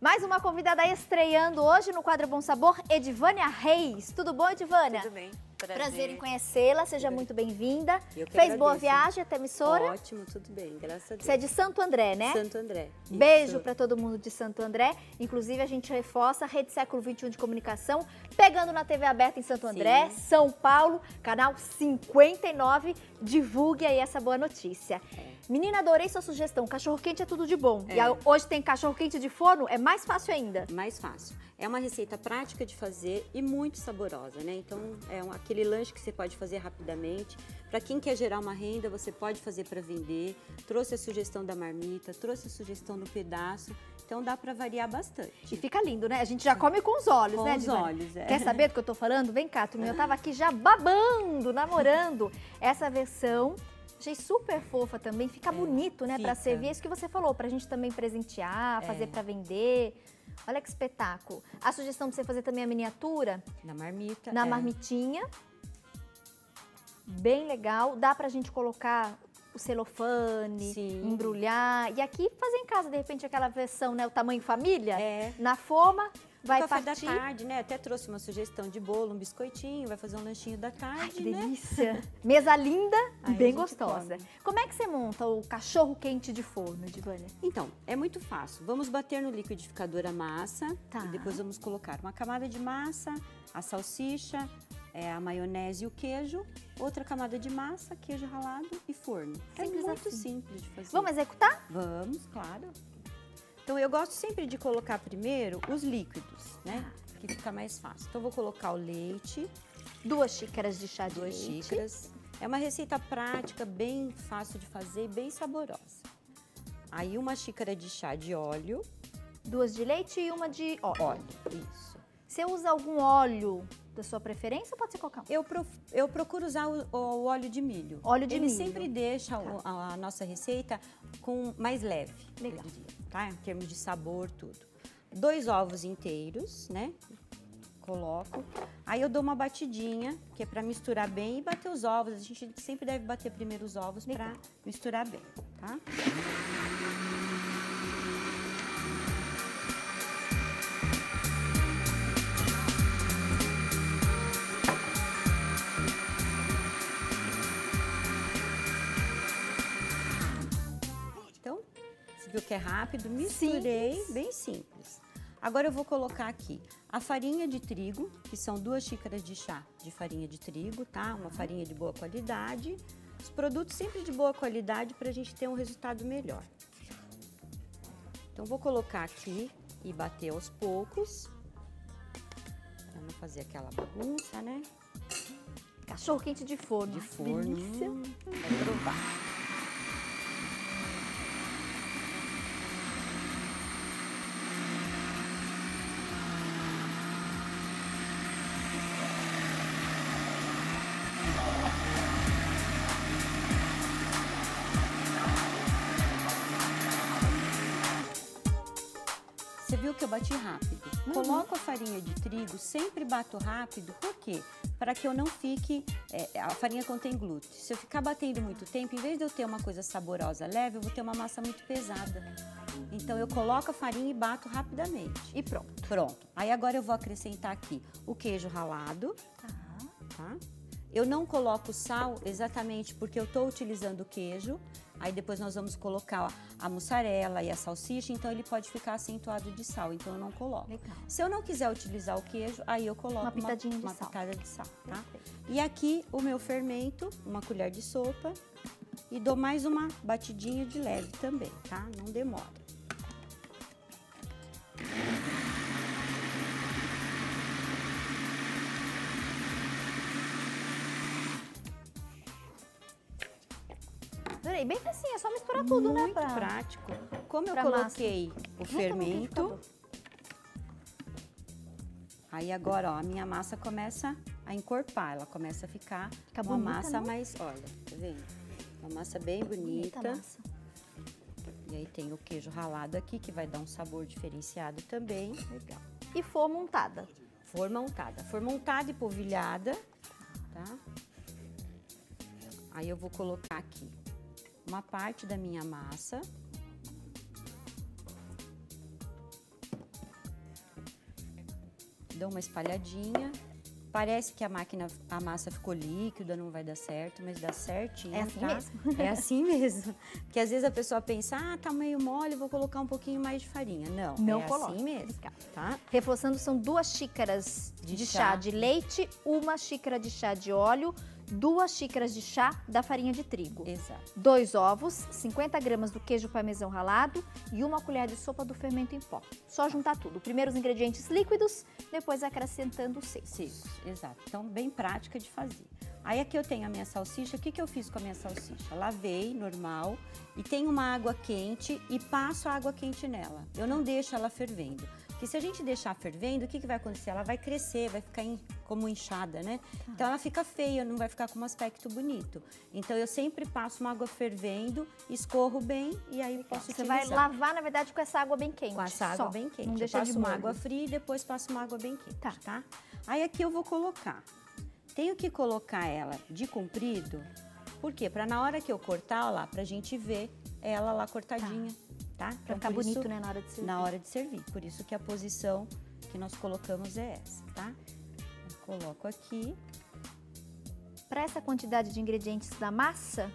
Mais uma convidada estreando hoje no quadro Bom Sabor, Edivânia Reis. Tudo bom, Edivânia? Tudo bem. Prazer em conhecê-la, seja muito bem-vinda. Eu que Fez boa agradeço. viagem até a emissora? Ótimo, tudo bem, graças a Deus. Você é de Santo André, né? Santo André. Beijo Isso. para todo mundo de Santo André. Inclusive, a gente reforça a Rede Século XXI de Comunicação, pegando na TV aberta em Santo André, Sim. São Paulo, canal 59. Divulgue aí essa boa notícia. Menina, adorei sua sugestão. Cachorro-quente é tudo de bom. É. E hoje tem cachorro-quente de forno, é mais fácil ainda. Mais fácil. É uma receita prática de fazer e muito saborosa, né? Então, aquele lanche que você pode fazer rapidamente. Para quem quer gerar uma renda, você pode fazer para vender. Trouxe a sugestão da marmita, trouxe a sugestão do pedaço. Então, dá para variar bastante. E fica lindo, né? A gente já come com os olhos, Com né, os Edivânia? olhos, é. Quer saber do que eu tô falando? Vem cá, turminha. Eu tava aqui já babando, namorando essa versão. Achei super fofa também, fica bonito, né, pra fica. servir. É isso que você falou, pra gente também presentear, fazer pra vender. Olha que espetáculo. A sugestão de você fazer também a miniatura Na marmita. na marmitinha. Bem legal. Dá pra gente colocar o celofane, Sim. embrulhar. E aqui fazer em casa, de repente, aquela versão, né, o tamanho família. É. Na forma, vai Café partir. da tarde, né? Até trouxe uma sugestão de bolo, um biscoitinho, vai fazer um lanchinho da tarde, Ai, que né? delícia! Mesa linda e Aí a bem gente gostosa. come. Como é que você monta o cachorro quente de forno, Edivânia? Então, é muito fácil. Vamos bater no liquidificador a massa. Tá. E depois vamos colocar uma camada de massa, a salsicha, a maionese e o queijo. Outra camada de massa, queijo ralado e forno. Simples é muito assim. simples de fazer. Vamos executar? Vamos, claro. Então, eu gosto sempre de colocar primeiro os líquidos, né? Que fica mais fácil. Então, vou colocar o leite, 2 xícaras de chá de 2 leite. xícaras. É uma receita prática, bem fácil de fazer e bem saborosa. Aí, 1 xícara de chá de óleo. 2 de leite e 1 de óleo. Óleo, isso. Você usa algum óleo da sua preferência ou pode ser qualquer um? Eu procuro usar o óleo de milho. Óleo de Ele milho. sempre deixa a nossa receita mais leve, Legal. eu diria, tá? Em termos de sabor, tudo. 2 ovos inteiros, né? Coloco. Aí eu dou uma batidinha, que é pra misturar bem e bater os ovos. A gente sempre deve bater primeiro os ovos pra misturar bem, tá? Então, você viu que é rápido? Misturei, Simples. bem simples. Agora eu vou colocar aqui a farinha de trigo, que são 2 xícaras de chá de farinha de trigo, tá? Uma farinha de boa qualidade. Os produtos sempre de boa qualidade para a gente ter um resultado melhor. Então, vou colocar aqui e bater aos poucos, para não fazer aquela bagunça, né? Cachorro quente de forno. De forno. Delícia. Vai provar. Você viu que eu bati rápido. Coloco a farinha de trigo, sempre bato rápido. Por quê? Para que eu não fique... a farinha contém glúten. Se eu ficar batendo muito tempo, em vez de eu ter uma coisa saborosa leve, eu vou ter uma massa muito pesada. Então, eu coloco a farinha e bato rapidamente. E pronto. Pronto. Aí, agora eu vou acrescentar aqui o queijo ralado, tá? Eu não coloco sal exatamente porque eu estou utilizando o queijo. Aí depois nós vamos colocar a mussarela e a salsicha, então ele pode ficar acentuado de sal, então eu não coloco. Legal. Se eu não quiser utilizar o queijo, aí eu coloco Uma pitadinha de uma sal. pitada de sal, tá? Perfeito. E aqui o meu fermento, 1 colher de sopa, e dou mais uma batidinha de leve também, tá? Não demora. Adorei. Bem facinho, é só misturar tudo, né? Muito prático. Como eu pra coloquei o Junta no fermento, liquidificador. aí agora, ó, a minha massa começa a encorpar, ela começa a ficar uma bonita, massa não? mais, olha, tá vendo? Uma massa bem bonita. massa. E aí tem o queijo ralado aqui, que vai dar um sabor diferenciado também. Legal. E for montada. For montada e polvilhada, tá? Aí eu vou colocar aqui uma parte da minha massa. dou uma espalhadinha. Parece que a massa ficou líquida, não vai dar certo, mas dá certinho, É assim tá? mesmo. É assim mesmo. Porque às vezes a pessoa pensa, tá meio mole, vou colocar um pouquinho mais de farinha. Não, Não é coloca. assim mesmo, tá? Reforçando, são 2 xícaras de chá de leite, 1 xícara de chá de óleo, 2 xícaras de chá da farinha de trigo. Exato. 2 ovos, 50 gramas do queijo parmesão ralado e 1 colher de sopa do fermento em pó. Só juntar tudo. Primeiro os ingredientes líquidos, depois acrescentando os secos. Isso, exato. Então, bem prática de fazer. Aí aqui eu tenho a minha salsicha. O que eu fiz com a minha salsicha? Lavei, normal, e tenho uma água quente e passo a água quente nela. Eu não deixo ela fervendo. Porque se a gente deixar fervendo, o que vai acontecer? Ela vai crescer, vai ficar como inchada, né? Então ela fica feia, não vai ficar com um aspecto bonito. Então eu sempre passo uma água fervendo, escorro bem e aí eu posso utilizar. Você vai lavar, na verdade, com essa água bem quente. Com essa água bem quente. Não deixa eu passo de uma molho. água fria e depois passo uma água bem quente, Tá. tá? Aí aqui eu vou colocar. Tenho que colocar ela de comprido, por quê? Pra na hora que eu cortar, ó lá, pra gente ver ela lá cortadinha, tá? Pra Então, ficar por isso, bonito, né, na hora de servir. na hora de servir. Por isso que a posição que nós colocamos é essa, tá? Eu coloco aqui. Para essa quantidade de ingredientes da massa,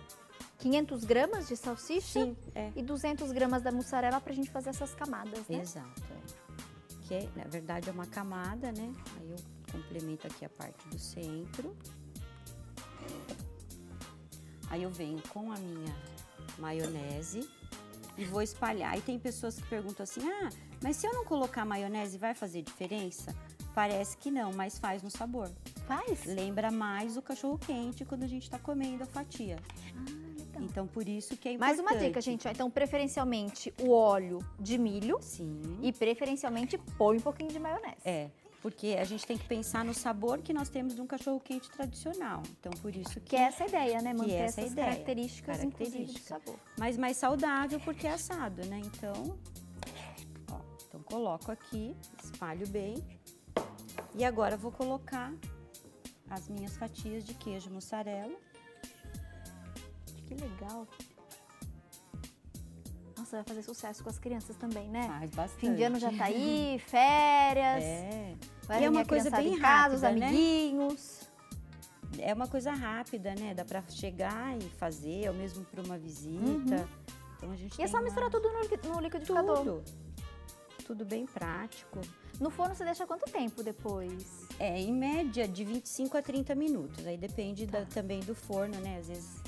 500 gramas de salsicha Sim, é. e 200 gramas da mussarela pra gente fazer essas camadas, né? Exato, é. Que na verdade é uma camada, né? Aí eu complemento aqui a parte do centro. Aí eu venho com a minha maionese e vou espalhar. E tem pessoas que perguntam assim, mas se eu não colocar maionese vai fazer diferença? Parece que não, mas faz no sabor. Faz? Lembra mais o cachorro-quente quando a gente tá comendo a fatia. Legal. Então, por isso que é importante. Mais uma dica, gente. Ó. Então, preferencialmente, o óleo de milho Sim. e, preferencialmente, põe um pouquinho de maionese. É, porque a gente tem que pensar no sabor que nós temos de um cachorro-quente tradicional. Então, por isso Que é essa a ideia, né? Manter essa essas ideia. características, inclusive, de sabor. Mas mais saudável porque é assado, né? Então, ó, então coloco aqui, espalho bem. E agora vou colocar as minhas fatias de queijo mussarela. Que legal. Nossa, vai fazer sucesso com as crianças também, né? Faz bastante. Fim de ano já tá aí, férias. É. Vai E é uma reunir a coisa criançada bem em casa, os rápida, né? amiguinhos. É uma coisa rápida, né? Dá pra chegar e fazer, ou mesmo para uma visita. Então a gente E é só misturar tudo no liquidificador. Tudo bem prático. No forno você deixa quanto tempo depois? É, em média de 25 a 30 minutos. Aí depende também do forno, né? Às vezes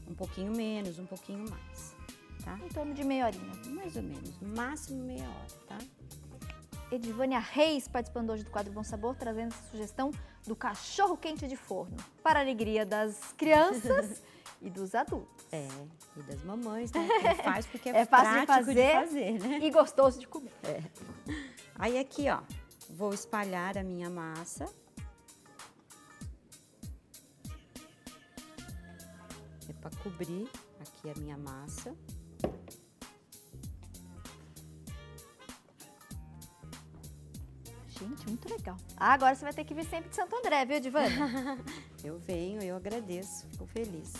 um pouquinho menos, um pouquinho mais, tá? Em torno de meia horinha. Mais ou menos, no máximo meia hora, tá? Edivânia Reis participando hoje do quadro Bom Sabor, trazendo essa sugestão do cachorro quente de forno. Para a alegria das crianças e dos adultos. É, e das mamães, né? Quem faz porque é, fácil prático de de fazer, fazer, né? e gostoso de comer. É. Aí aqui, ó, vou espalhar a minha massa. É para cobrir aqui a minha massa. Gente, muito legal. Agora você vai ter que vir sempre de Santo André, viu, Edivânia? Eu venho, eu agradeço, fico feliz.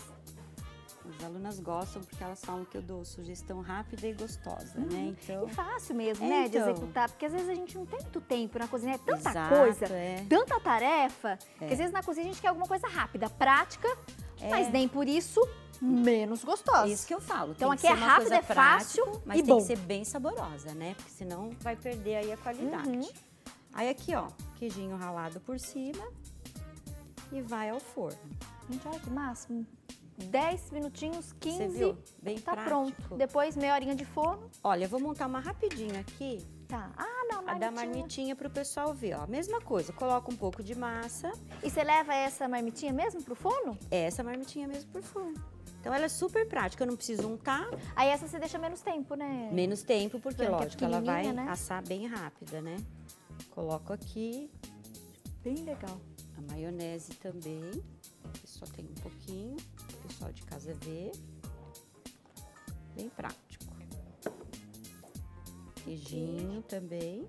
As alunas gostam porque elas falam que eu dou sugestão rápida e gostosa, né? Então, E fácil mesmo, né, de então. executar, porque às vezes a gente não tem muito tempo na cozinha, é tanta Exato, coisa, é. tanta tarefa, que às vezes na cozinha a gente quer alguma coisa rápida, prática, mas nem por isso menos gostosa. é isso que eu falo. Então tem aqui que é ser uma rápido, coisa é fácil prática, mas e tem bom. que ser bem saborosa, né? Porque senão vai perder aí a qualidade. Aí aqui, ó, queijinho ralado por cima e vai ao forno. Gente, olha que máximo. 10 minutinhos, 15, Você viu? Bem tá prático. pronto. Depois meia horinha de forno. Olha, eu vou montar uma rapidinho aqui, Tá. Ah, não, a da marmitinha pro pessoal ver, ó. Mesma coisa, coloca um pouco de massa. E você leva essa marmitinha mesmo pro forno? Essa marmitinha mesmo por forno. Então ela é super prática, eu não preciso untar. Aí essa você deixa menos tempo, né? Menos tempo, porque Porque é lógico, ela vai pequenininha, né? assar bem rápida, né? Coloco aqui Bem legal. a maionese também, que só tem um pouquinho, o pessoal de casa vê. Bem prático. Queijinho também.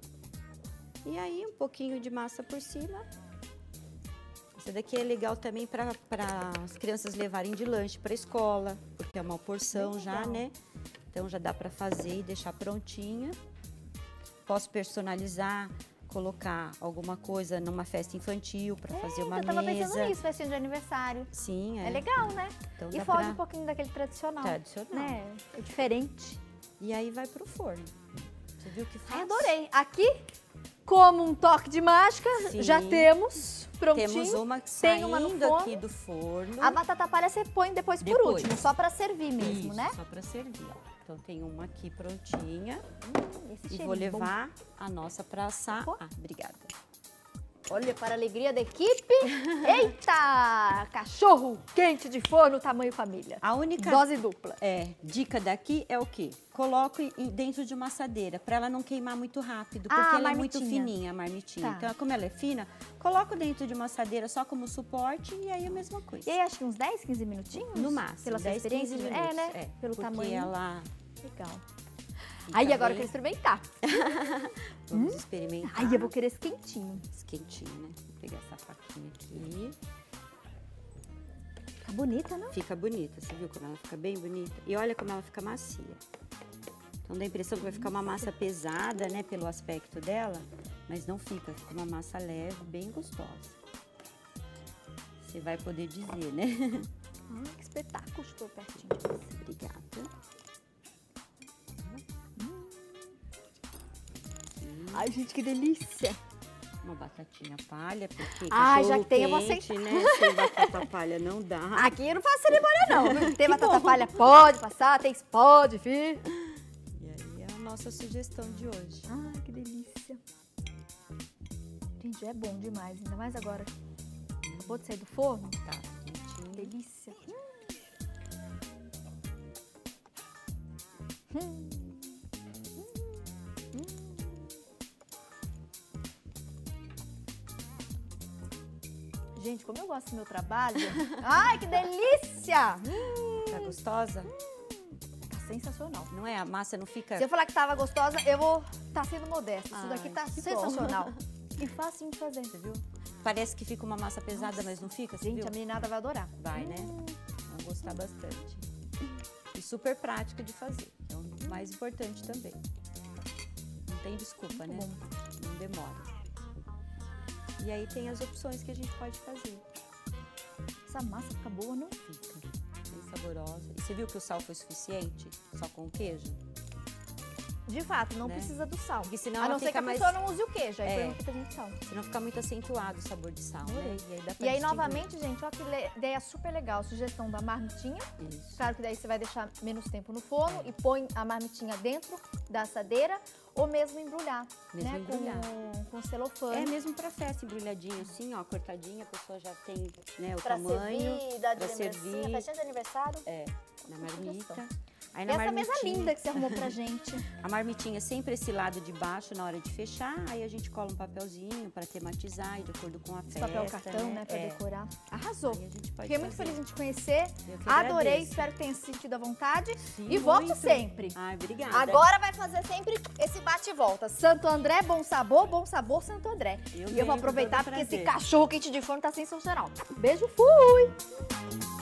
E aí um pouquinho de massa por cima. Essa daqui é legal também para as crianças levarem de lanche para a escola, porque é uma porção Bem já, legal. né? Então já dá para fazer e deixar prontinha. Posso personalizar colocar alguma coisa numa festa infantil para fazer uma Eu tava mesa. pensando nisso, festinha de aniversário. Sim, É legal, né? Então E dá foge pra- um pouquinho daquele tradicional. Tradicional. Né? É diferente. E aí vai pro forno. Você viu que fácil? Ai, adorei. Aqui, como um toque de mágica, Sim. já temos prontinho. Temos uma Tem uma no saindo forno. aqui do forno. A batata palha você põe depois por Depois. último, só pra servir mesmo, Isso, né? só para servir. Então tem uma aqui prontinha. Esse E cheirinho vou bom. levar a nossa para assar. Pô. Ah, obrigada. Olha, para a alegria da equipe. Eita! Cachorro quente de forno, tamanho família. A única Dose dupla. dica daqui é o quê? Coloque dentro de uma assadeira, para ela não queimar muito rápido, Ah, porque a ela é muito marmitinha. fininha, a marmitinha. Tá. Então, como ela é fina, coloco dentro de uma assadeira só como suporte e aí a mesma coisa. E aí, acho que uns 10, 15 minutinhos? No máximo, Pela sua 10, 15 experiência? minutos. É, né? Pelo porque tamanho. ela Legal. fica Aí, agora eu bem. quero experimentar. Vamos experimentar. Aí, eu vou querer esse quentinho. Esse quentinho, né? Vou pegar essa faquinha aqui. Fica bonita, não? Fica bonita, você viu como ela fica bem bonita? E olha como ela fica macia. Então dá a impressão que vai ficar uma massa pesada, né, pelo aspecto dela, mas não fica, fica uma massa leve, bem gostosa. Você vai poder dizer, né? Ai, que espetáculo, estou pertinho de você. Obrigada. Ai, gente, que delícia. Uma batatinha palha, porque Ai, já cachorro que tem, eu vou quente, né? Sem batata palha não dá. Aqui eu não faço cerimônia, não. Viu? Tem batata palha, pode passar. Tem pode, filho. E aí é a nossa sugestão de hoje. Ai, que delícia. Gente, é bom demais. Ainda mais agora. Acabou de sair do forno. Tá, quentinho. Delícia. Gente, como eu gosto do meu trabalho. Ai, que delícia! Tá gostosa? Tá sensacional. Não é? A massa não fica... Se eu falar que tava gostosa, eu vou tá sendo modesta. Isso Ai, daqui tá que bom. sensacional. E facinho de fazer, você viu? Parece que fica uma massa pesada, mas não fica, você Gente, viu? a meninada vai adorar. Vai, né? Vão gostar bastante. E super prático de fazer, que é o mais importante também. Não tem desculpa, né? Não demora. E aí tem as opções que a gente pode fazer. Essa massa fica boa, não? Fica bem saborosa. E você viu que o sal foi suficiente? Só com o queijo? De fato, não Né? precisa do sal. Porque senão a ela não ser que fica a mais... pessoa não use o queijo, aí É. põe um pouquinho de sal. Senão fica muito acentuado o sabor de sal, né? E aí dá pra E aí, distinguir. novamente, gente, olha que ideia super legal. Sugestão da marmitinha. Isso. Claro que daí você vai deixar menos tempo no forno e põe a marmitinha dentro da assadeira ou mesmo embrulhar, Mesmo né? embrulhar. Com celofane. É mesmo pra festa, embrulhadinho assim, ó, cortadinha, a pessoa já tem, né, o Pra tamanho. servir, dar de pra lembrancinha, servir. festinha de aniversário. É, na marmita. sugestão. Aí E na essa mesa marmitinha- linda que você arrumou pra gente. A marmitinha sempre esse lado de baixo na hora de fechar, aí a gente cola um papelzinho para tematizar e de acordo com a Esse festa. papel cartão, né, pra É. decorar. Arrasou. Aí a gente pode Fiquei muito fazer. feliz em te conhecer. Eu que Adorei, agradeço. espero que tenha se sentido à vontade. Sim, E volte muito. sempre. Ai, obrigada. Agora vai fazer sempre esse bate e volta. Santo André, bom sabor, Santo André. Eu E eu venho vou com aproveitar todo porque esse prazer. cachorro quente de forno tá sensacional. Beijo, fui!